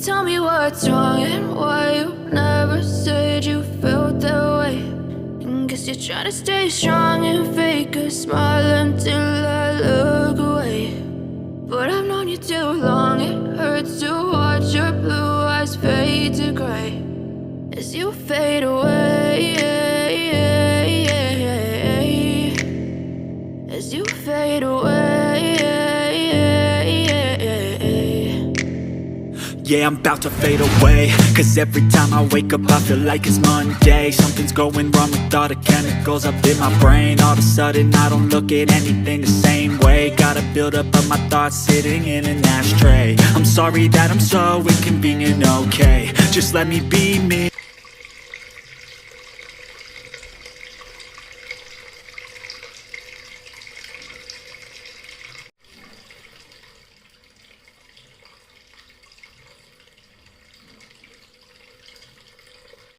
tell me what's wrong and why you never said you felt that way. And guess you're trying to stay strong and fake a smile until I look away. But I've known you too long, it hurts to watch your blue eyes fade to gray as you fade away, as you fade away. Yeah, I'm about to fade away, cause every time I wake up I feel like it's Monday. Something's going wrong with all the chemicals up in my brain. All of a sudden I don't look at anything the same way. Gotta build up of my thoughts sitting in an ashtray. I'm sorry that I'm so inconvenient, okay? Just let me be me.